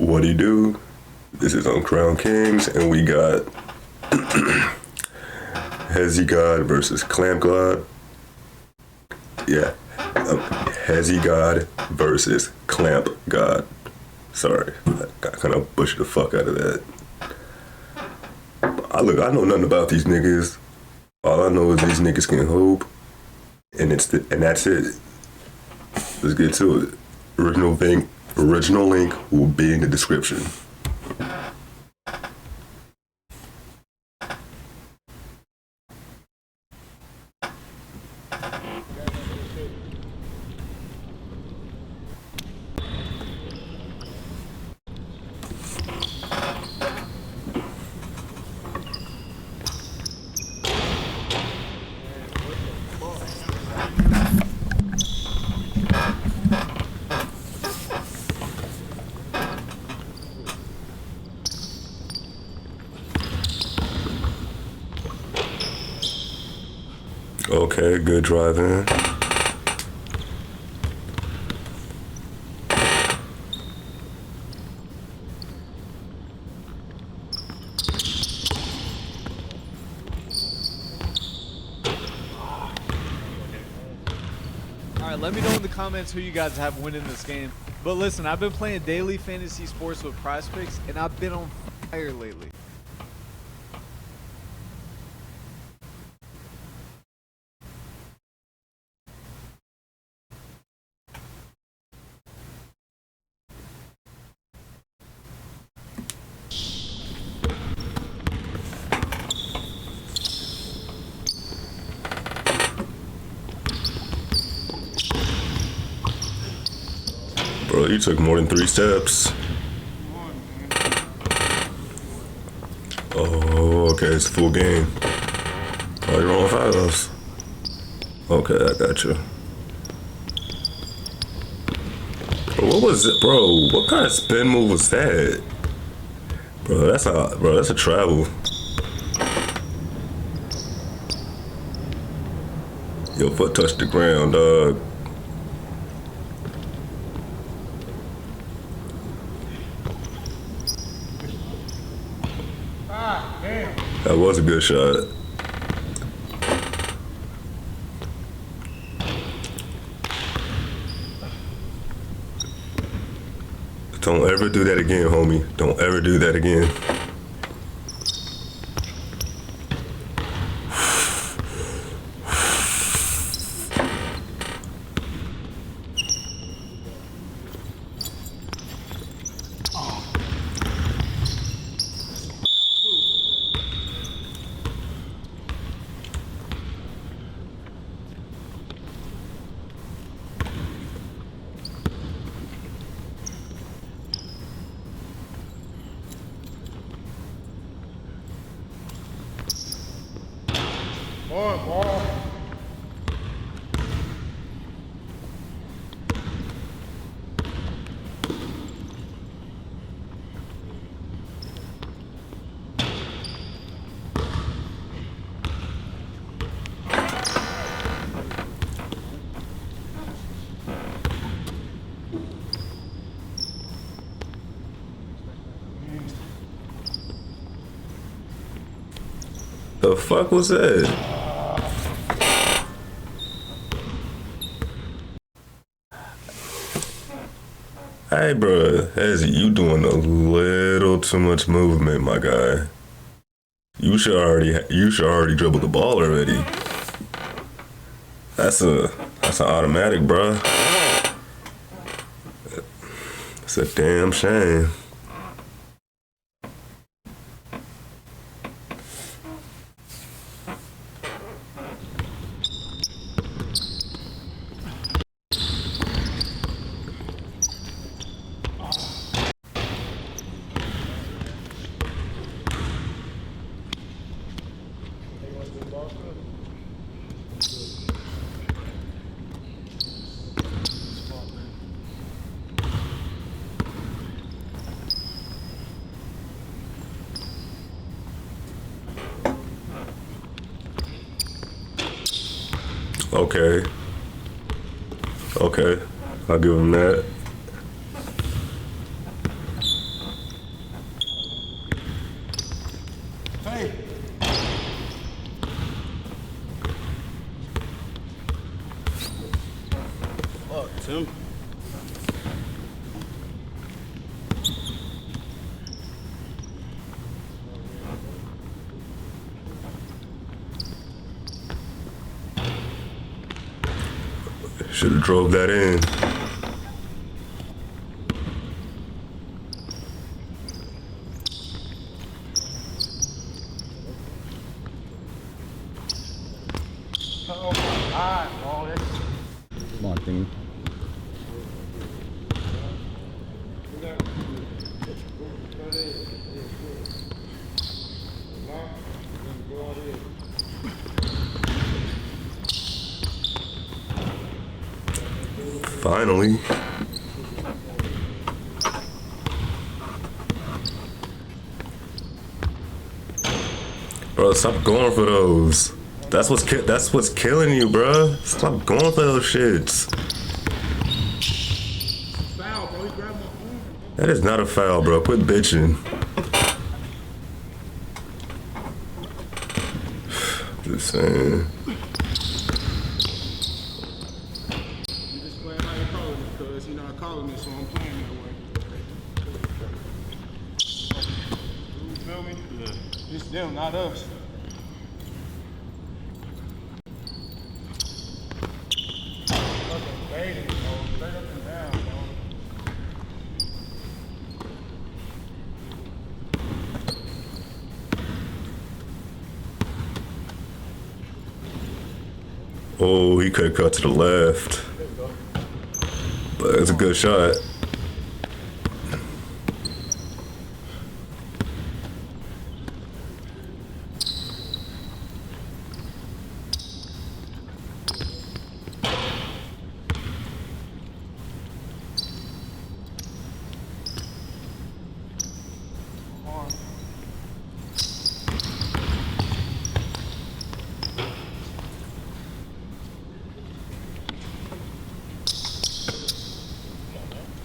What do you do? This is on Crown Kings, and we got HEZI God versus Clamp God. Yeah, HEZI God versus Clamp God. Sorry, I kind of butchered the fuck out of that. I know nothing about these niggas. All I know is these niggas can hoop, and that's it. Let's get to it. Original link will be in the description. Okay, good drive in. Alright, let me know in the comments who you guys have winning this game. But listen, I've been playing daily fantasy sports with Prize Picks, and I've been on fire lately. Bro, you took more than 3 steps. Oh, okay, it's a full game. Oh, you're on 5. Okay, I got you. Bro, what was it, bro? What kind of spin move was that? Bro, that's a travel. Your foot touched the ground, dog. That was a good shot. Don't ever do that again, homie. Don't ever do that again. The fuck was that? Hey, bro, HEZI, you doing a little too much movement, my guy. You should already dribble the ball already. That's an automatic, bro. It's a damn shame. Okay. Okay. I'll give him that. Tim. Should have drove that in. Oh my God, bro. Come on, Timmy. Finally. Bro, stop going for those. That's what's killing you, bro. Stop going for those shits. Foul, bro. He grabbed my arm. That is not a foul, bro. Quit bitching. Just saying. You just playing how you calling it, cuz you're not calling it, so I'm playing that way. You feel me? Yeah. It's them, not us. Fucking baiting, bro. Straight up and down, bro. Oh, he could have cut to the left. But it's a good shot.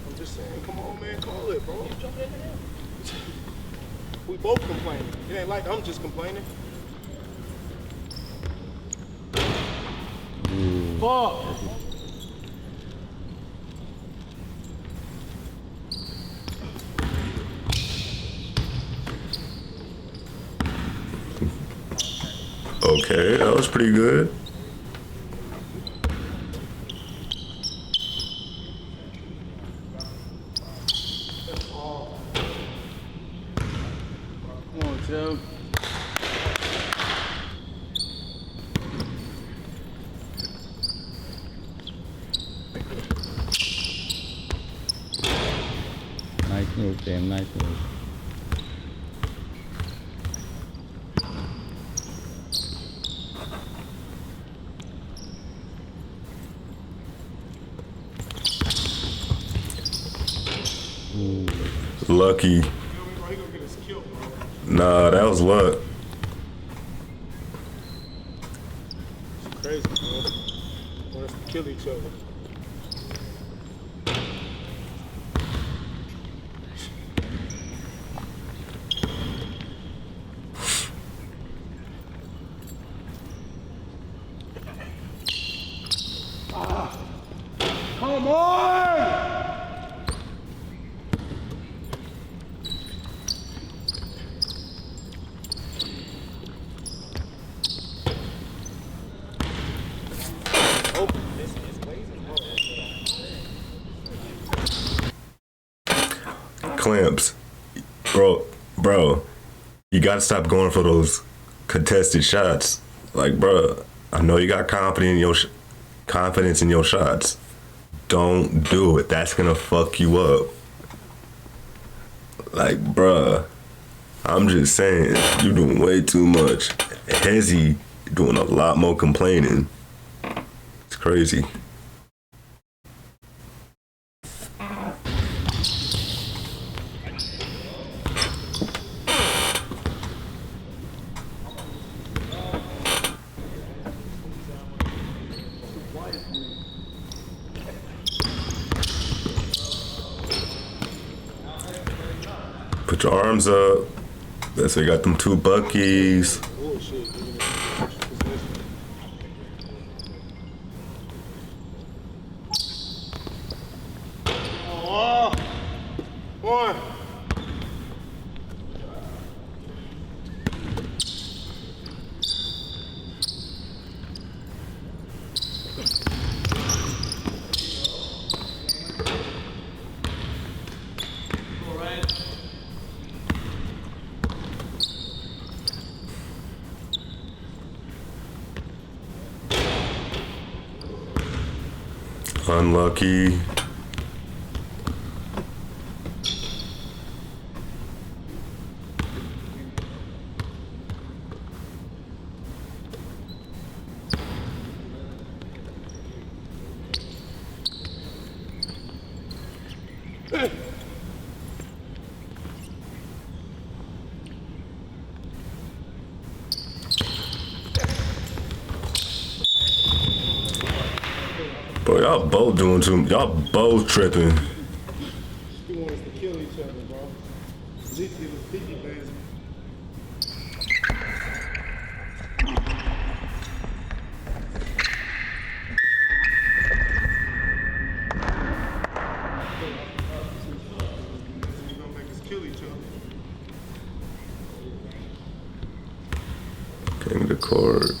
I'm just saying, come on, man, call it, bro. We both complaining. It ain't like I'm just complaining. Fuck. Okay, that was pretty good. Come on, Tim. Nice move, Tim. Nice move. Lucky. You know what I mean, bro? He gonna get us killed, bro. Nah, that was luck. It's crazy, bro. Want us to kill each other. Come on! Oh, it's blazing. Clamps. Bro, you gotta stop going for those contested shots. Like, bro, I know you got confidence in your shots. Don't do it. That's gonna fuck you up. Like, bruh, I'm just saying, you're doing way too much. HEZI doing a lot more complaining. It's crazy. Put your arms up. That's why you got them two buckies. Bullshit, giving it extra possession. One. Unlucky. Bro, y'all both doing too. Y'all both tripping. He wants to kill each other, bro. At least he was piggy bands. He's gonna make us kill each other. King the court.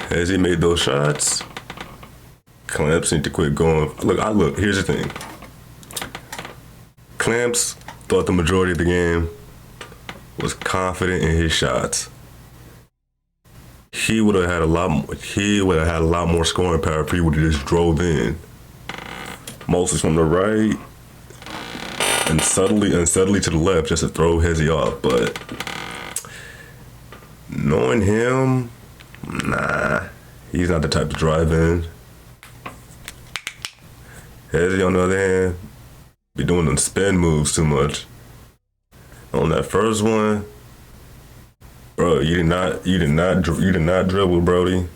As he made those shots, Clamps need to quit going. Look. Here's the thing. Clamps thought the majority of the game was confident in his shots. He would have had a lot more. He would have had a lot more scoring power if he would have just drove in, mostly from the right, and subtly to the left, just to throw HEZI off. But knowing him, nah, he's not the type to drive in. HEZI, on the other hand, be doing them spin moves too much. On that first one, bro, you did not dribble, Brody.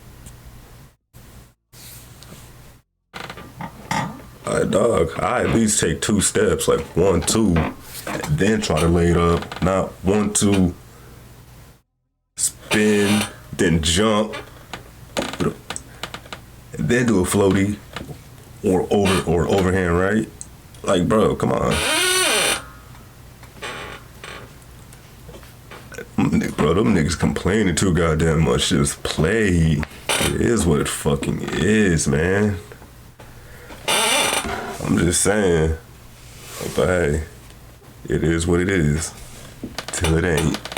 Dog, I at least take 2 steps, like 1, 2, and then try to lay it up. Not 1, 2, spin, then jump, and then do a floaty or overhand, right? Like, bro, come on. Bro, them niggas complaining too goddamn much. Just play. It is what it fucking is, man. I'm just saying. But hey, it is what it is. Till it ain't.